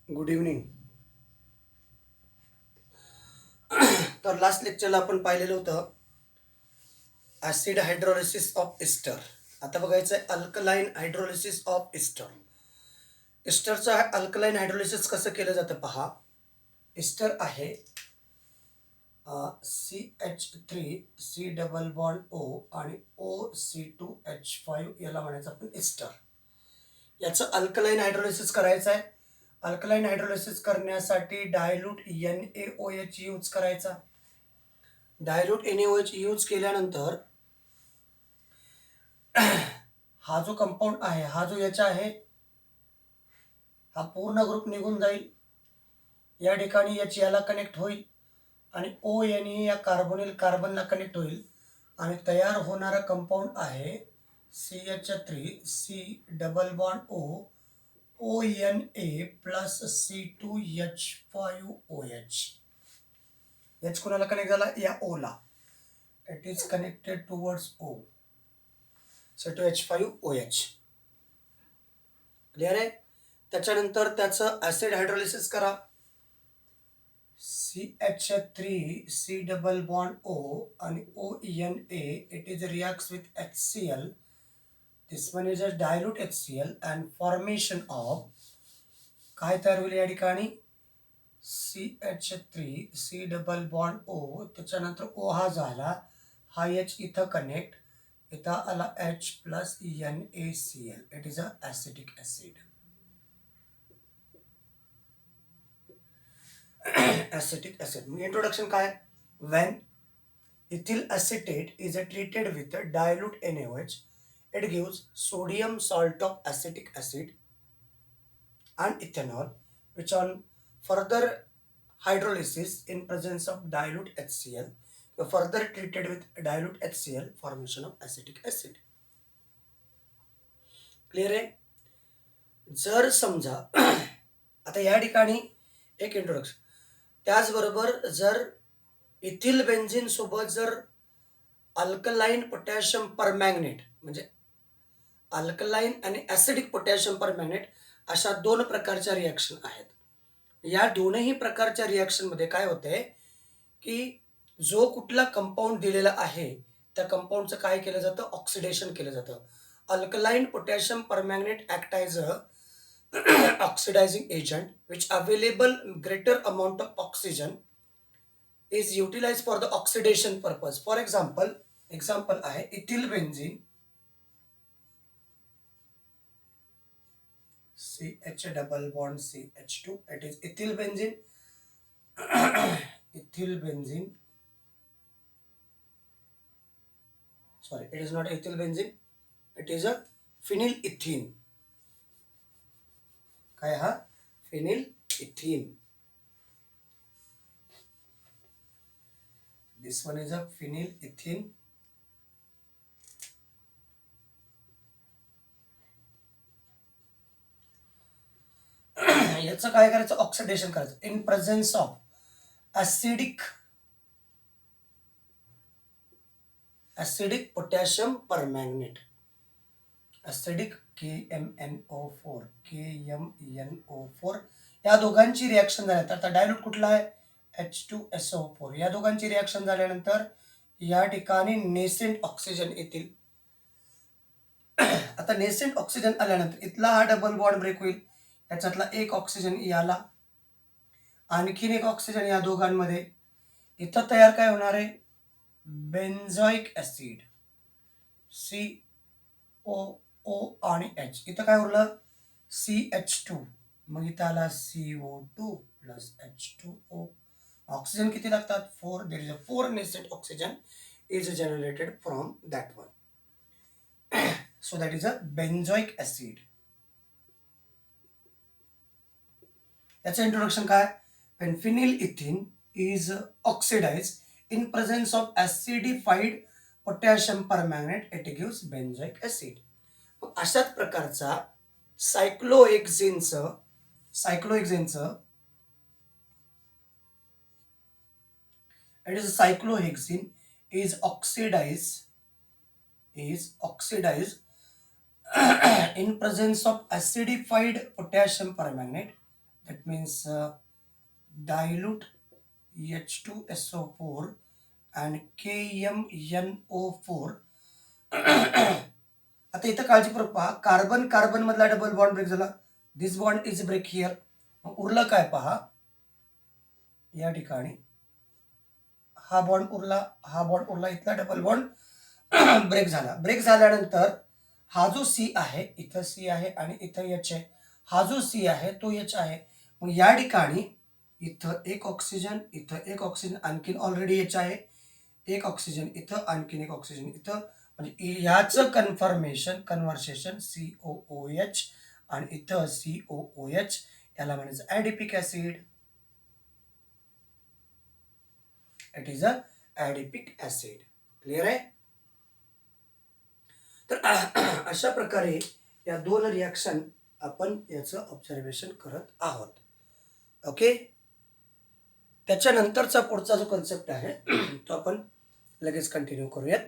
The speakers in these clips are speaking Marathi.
Good evening. तर लास्ट लेक्चरला आपण पाहिलेलं होतं ॲसिड हायड्रोलिसिस ऑफ इस्टर. आता बघायचं आहे अल्कलाईन हायड्रोलिसिस ऑफ इस्टर. इस्टरचं अल्कलाईन हायड्रोलिसिस कसं केलं जातं पहा. इस्टर आहे CH3 C double bond O आणि OC2H5 याला म्हणायचं आपण इस्टर. याचं अल्कलाईन हायड्रोलिसिस करायचं आहे. अल्कलाईन हायड्रोलिसिस करण्यासाठी डायल्यूट NaOH यूज करायचा. डायल्यूट NaOH यूज केल्यानंतर हा जो कंपाऊंड आहे, हा जो याचा आहे, हा पूर्ण ग्रुप निघून जाईल. या ठिकाणी याची याला कनेक्ट होईल आणि ON या कार्बोनिल कार्बनला कनेक्ट होईल आणि तयार होणारा कंपाऊंड आहे CH3 C double bond O ONA plus C2H5OH. H कोणाला कनेक्ट झाला? या O ला. It is connected towards O. C2H5OH. Clear आहे. त्याच्यानंतर त्याचं ॲसिड हायड्रोलिसिस करा. CH3 C double bond O आणि ONA it is reacts with HCl. This one is a dilute HCl and formation of काय तयार होईल या ठिकाणी? CH3 C double bond O. त्याच्यानंतर O हा झाला, हा H इथं कनेक्ट, इथं आला H plus NaCl. It is a acidic acid. Acetic acid. मग इंट्रोडक्शन काय? When ethyl acetate is treated with dilute NaOH, it gives sodium salt of acetic acid and ethanol, which on further hydrolysis in presence of dilute HCl, further treated with dilute HCl, formation of acetic acid. Clear आहे. जर समजा आता या ठिकाणी एक इंट्रोडक्शन, त्याचबरोबर जर इथिल बेन्झिन सोबत जर अल्कलाईन पोटॅशियम परमॅंगनेट म्हणजे अल्कलाईन आणि ॲसिडिक पोटॅशियम परमॅंगनेट अशा दोन प्रकारच्या रिॲक्शन आहेत. या दोनही प्रकारच्या रिॲक्शनमध्ये काय होतंय की जो कुठला कंपाऊंड दिलेला आहे त्या कंपाऊंडचं काय केलं जातं? ऑक्सिडेशन केलं जातं. Alkaline potassium permanganate act as a oxidizing agent which available greater amount of oxygen is utilized for the oxidation purpose. For example आहे ethyl benzene CH double bond CH2. It is ethyl benzene. ethyl benzene. Sorry, it is not ethyl benzene. It is a phenyl ethene. काय हा? phenyl ethene. This one is a phenyl ethene. याचं काय करायचं? ऑक्सिडेशन करायचं in presence of acidic potassium permanganate. Acidic KMNO4 या दोघांची रिॲक्शन झाल्यानंतर, आता डायल्यूट कुठला आहे? H2SO4. या दोघांची रिॲक्शन झाल्यानंतर या ठिकाणी नेसेंट ऑक्सिजन येतील. आता नेसेंट ऑक्सिजन आल्यानंतर इथला हा डबल बॉन्ड ब्रेक होईल, याच्यातला एक ऑक्सिजन याला, आणखीन एक ऑक्सिजन या दोघांमध्ये. इथं तयार काय होणार आहे? बेन्झॉइक ॲसिड COO आणि H. इथं काय उरलं? CH2. मग इथं आला CO2 प्लस H2O. ऑक्सिजन किती लागतात? 4. देर is a 4 nascent oxygen is generated from that one. So that is a benzoic acid. याचं इंट्रोडक्शन काय? When phenylethene is oxidized in presence of acidified potassium permanganate, it gives benzoic acid. मग अशाच प्रकारचा सायक्लोहेक्झेनचं it is cyclohexene is oxidized in presence of acidified potassium permanganate. that means dilute H2SO4 and KMNO4. आता इथं काळजीपूर्वक पहा, कार्बन कार्बन मधला डबल बॉन्ड ब्रेक झाला, दिस बॉन्ड इज ब्रेक हिअर. मग उरलं काय पहा, या ठिकाणी हा बॉन्ड उरला, हा बॉन्ड उरला, इथला डबल बॉन्ड ब्रेक झाला. ब्रेक झाल्यानंतर हा जो सी आहे, इथं सी आहे आणि इथं एच आहे, हा जो सी आहे तो एच आहे. मग या ठिकाणी इथं एक ऑक्सिजन, इथं एक ऑक्सिजन, आणखीन ऑलरेडी एच आहे, एक ऑक्सिजन इथं, आणखीन एक ऑक्सिजन इथं. म्हणजे याचं कन्व्हर्सेशन COOH आणि इथं COOH, याला म्हणायचं adipic acid. It is a adipic acid. Clear आहे? तर अशा प्रकारे या दोन रिॲक्शन आपण याचं ऑब्झर्वेशन करत आहोत. ओके, त्याच्यानंतरचा पुढचा जो कन्सेप्ट आहे तो आपण लगेच कंटिन्यू करूयात.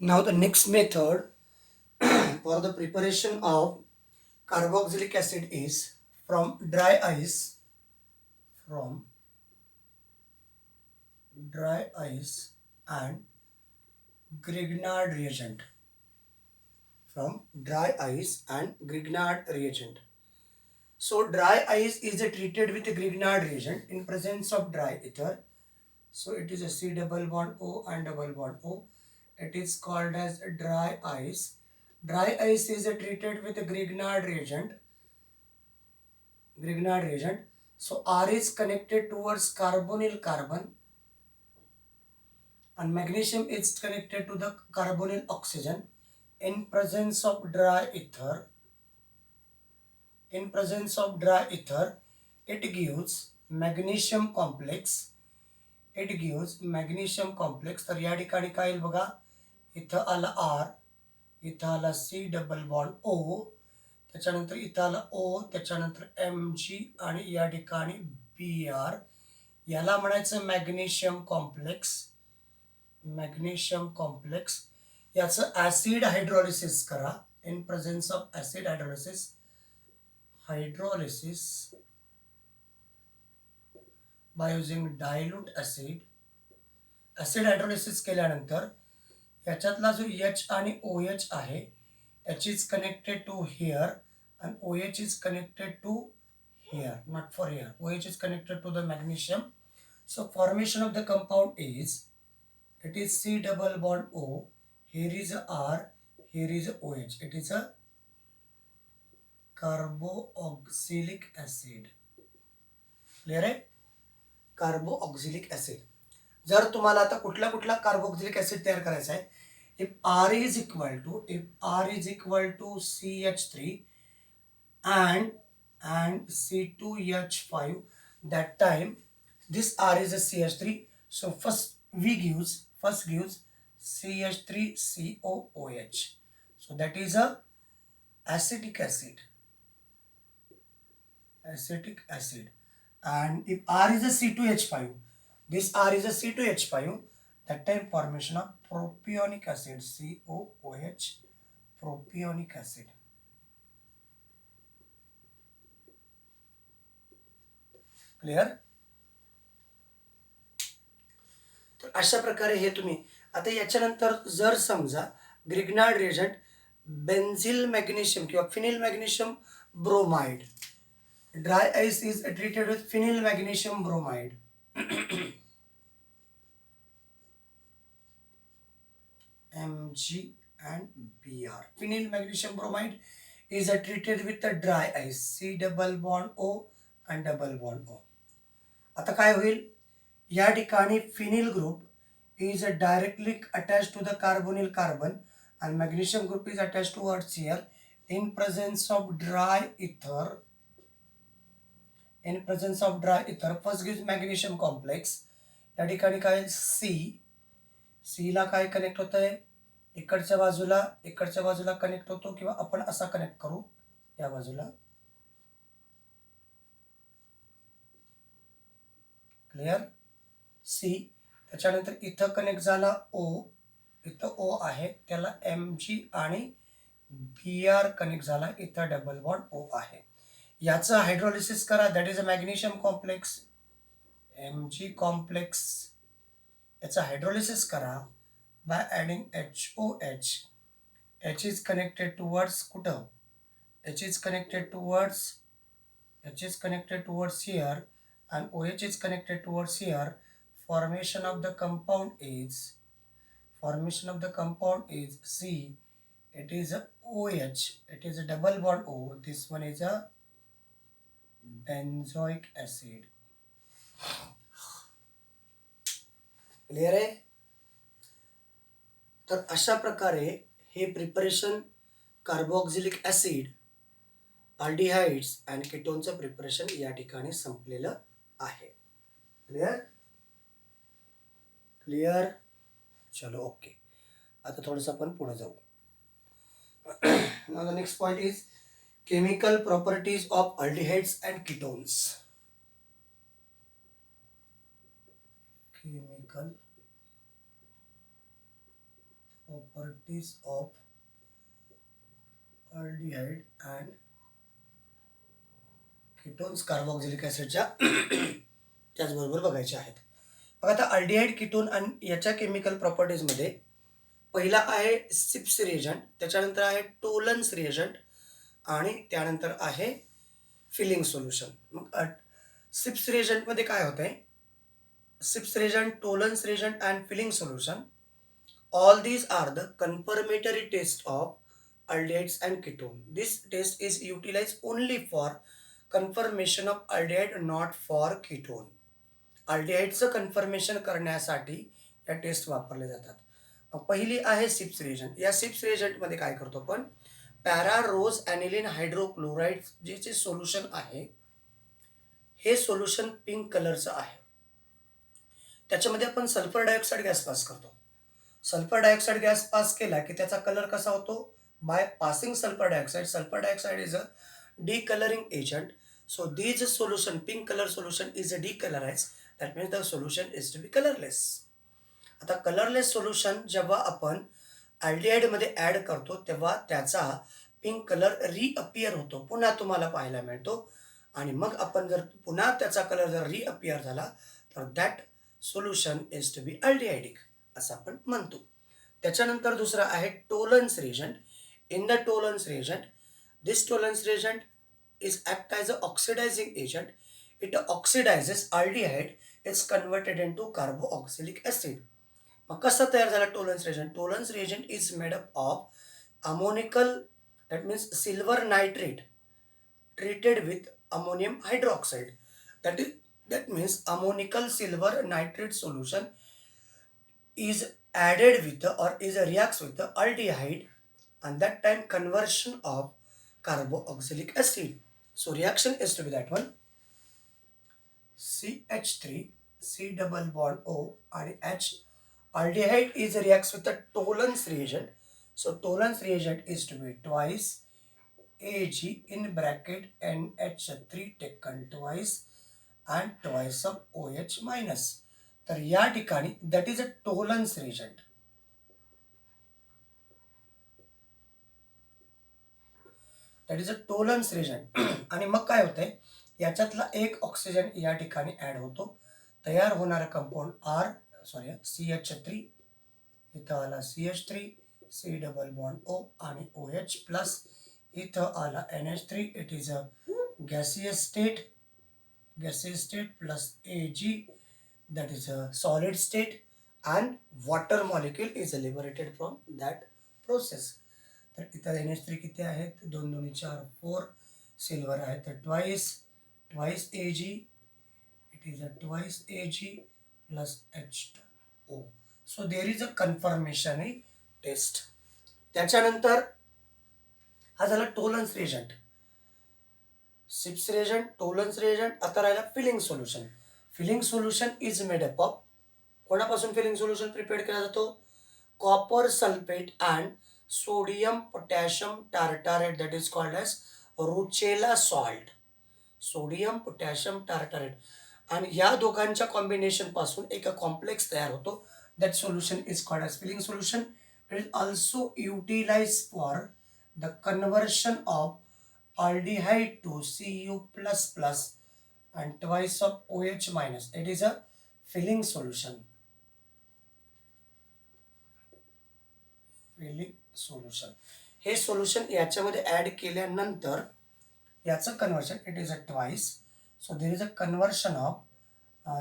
Now the next method for the preparation of carboxylic acid is from dry ice and Grignard reagent. From dry ice and Grignard reagent. So dry ice is treated with Grignard reagent in presence of dry ether. So it is a C double bond O and double bond O. It is called as dry ice. Dry ice is treated with Grignard reagent. So R is connected towards carbonyl carbon and magnesium is connected to the carbonyl oxygen. In presence of dry ether, it gives magnesium complex. तर या ठिकाणी काय येईल बघा, इथं आला R, इथं आला C डबल बॉन्ड O, त्याच्यानंतर इथं आला O, त्याच्यानंतर Mg आणि या ठिकाणी Br. याला म्हणायचं मॅग्नेशियम कॉम्प्लेक्स. याचं ॲसिड हायड्रोलिसिस करा. In presence of acid hydrolysis by using dilute acid. Acid hydrolysis केल्यानंतर याच्यातला जो H आणि OH आहे, H is connected to here and OH is connected to here, not for here. OH is connected to the magnesium. So formation of the compound is, it is C double bond O, here is a R, here is a OH. It is a carboxylic acid. Clear आहे? कार्बोऑक्झिलिक ॲसिड. जर तुम्हाला आता कुठला कार्बोऑक्झिलिक ॲसिड तयार करायचा आहे, if R is equal to CH3 and C2H5, that time this R is a CH3, so first gives CH3COOH, so that is a acetic acid. And if R is a C2H5, this R is a C2H5, that time formation of propionic acid, COOH, propionic acid. Clear? तर अशा प्रकारे हे तुम्ही आता याच्यानंतर जर समजा ग्रिग्नार्ड रिएजंट बेन्झिल मॅग्नेशियम किंवा phenyl magnesium bromide, dry ice is treated with phenyl magnesium bromide. Mg and Br. Phenyl magnesium bromide is treated with the dry ice, C double bond O and double bond O. आता काय होईल, या ठिकाणी phenyl group is directly attached to the carbonyl carbon and magnesium group is attached towards here. In presence of dry ether, first gives magnesium complex. या ठिकाणी काय C ला काय कनेक्ट होत आहे, इकडच्या बाजूला कनेक्ट होतो, किंवा आपण असा कनेक्ट करू या बाजूला. क्लिअर? C, त्याच्यानंतर इथं कनेक्ट झाला O, इथं O आहे, त्याला Mg आणि Br कनेक्ट झाला, इथं डबल बॉन्ड O आहे. याचं हायड्रोलिसिस करा, that is a magnesium complex, Mg complex. याचं हायड्रोलिसिस करा bye adding HOH. H is connected towards कुठं? H is connected towards here, and OH is connected towards here. Formation of the compound is C. It is a OH. It is a double bond O. This one is a benzoic acid. Clear आहे? तर अशा प्रकारे हे प्रिपरेशन कार्बोक्झिलिक ॲसिड, अल्डिहाइड्स आणि कीटोनचं प्रिपरेशन या ठिकाणी संपलेलं आहे. क्लियर? क्लियर? चलो ओके. आता थोडंसं आपण पुढे जाऊ. Now the next point is chemical properties of aldehydes and ketones. Chemical properties of aldehyde and ketones carboxylic ॲसिडच्या त्याचबरोबर बघायचे आहेत. बघा आता अल्डिहाइड कीटोन आणि याच्या केमिकल प्रॉपर्टीजमध्ये पहिला आहे सिप्स रिएजंट, त्याच्यानंतर आहे टोलन्स रिएजंट आणि त्यानंतर आहे फिलिंग सोल्युशन. मग सिप्स रिएजंटमध्ये काय होतं आहे? Schiff's reagent, Tollens reagent and Fehling solution, all these are the confirmatory test of aldehydes and ketone. This test is utilized only for confirmation of aldehyde, not for ketone. अल्डिहाइडचं कन्फर्मेशन करण्यासाठी या टेस्ट वापरले जातात. पहिली आहे सिप्स रिएजंट. या सिप्स रिएजंटमध्ये काय करतो आपण? पॅरा रोज ॲनिलिन हायड्रोक्लोराईड जे सोल्युशन आहे, हे सोल्युशन पिंक कलरचं आहे. त्याच्यामध्ये आपण सल्फर डायऑक्साईड गॅस पास करतो. सल्फर डायऑक्साईड गॅस पास केला की त्याचा कलर कसा होतो? By passing sulphur dioxide. Sulphur dioxide is a decoloring agent. So this solution, pink color solution, is a decolorized. That means the solution is to be colorless. आता कलरलेस सोल्युशन जेव्हा आपण अल्डिहाइड मध्ये ऍड करतो तेव्हा त्याचा पिंक कलर रिअपियर होतो, पुन्हा तुम्हाला पाहायला मिळतो. आणि मग आपण जर पुन्हा त्याचा कलर जर रिअपियर झाला तर that solution is to be aldehydic असं आपण म्हणतो. त्याच्यानंतर दुसरा आहे Tollens reagent. In the Tollens reagent, this tolerance reagent is act as an oxidizing agent. It oxidizes aldehyde. It's converted into carboxylic acid. मग कसं तयार झाला Tollens reagent? Tollens reagent is made up of ammoniacal, that means silver nitrate treated with ammonium hydroxide. That means ammonical silver nitrate solution is added with or is reacts with the aldehyde, and that time conversion of carboxylic acid. So reaction is to be that one. CH3, C double bond O and H. Aldehyde is reacts with the Tollens reagent. So Tollens reagent is to be twice Ag in bracket NH3 taken twice and twice of OH minus. तर या ठिकाणी that is a Tollens reagent. That is a टोलन्स reagent. आणि मग काय होतंय? याच्यातला एक ऑक्सिजन या ठिकाणी ॲड होतो. तयार होणारा कंपाऊंड CH3, इथं आला CH3, C double bond O आणि OH प्लस, इथं आला NH3. It is a gaseous state plus Ag, that is a solid state, and water molecule is liberated from that process. तर इथं NH3 किती आहेत? 2 2 4 4. सिल्वर आहे तर twice Ag. It is a twice Ag plus H2O. So there is a confirmation test. त्याच्यानंतर हा झाला Tollens reagent, Schiff's reagent, Tollens reagent. आता राहिला Fehling solution. Fehling solution is made up of, कोणापासून फिलिंग सोल्युशन प्रिपेअर केला जातो? Copper sulphate and sodium potassium tartrate, that is called as Rochelle salt. Sodium potassium tartrate आणि या दोघांच्या कॉम्बिनेशन पासून एक कॉम्प्लेक्स तयार होतो. That solution is called as Fehling solution. It is also utilize for the conversion of aldehyde to Cu plus plus and twice of OH minus. It is a filling solution. Filling solution. हे सोल्युशन याच्यामध्ये ॲड केल्यानंतर याचं conversion it is a twice. So there is a conversion of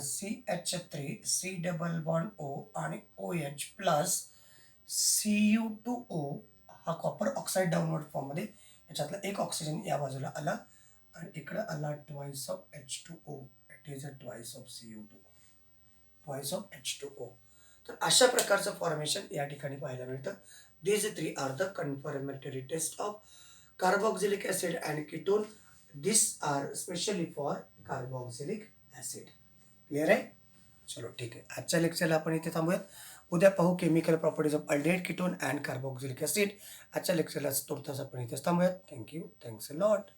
CH3 C double bond O आणि OH प्लस Cu2O. हा कॉपर ऑक्साईड डाऊनवर्ड फॉर्ममध्ये याच्यातला एक ऑक्सिजन या बाजूला आला आणि इकडं आला twice of H2O. It is a twice of Cu2, twice of H2O. तर अशा प्रकारचं फॉर्मेशन या ठिकाणी पाहायला मिळतं. These three are the confirmatory test of carboxylic acid and ketone. These are specially for carboxylic acid. Clear आहे? चलो ठीक आहे. आजच्या लेक्चरला आपण इथे थांबूयात. उद्या पाहू chemical properties of aldehyde ketone and carboxylic acid. आजच्या लेक्चरला तुर्तास आपण इथेच थांबूयात. थँक्यू. Thanks a lot.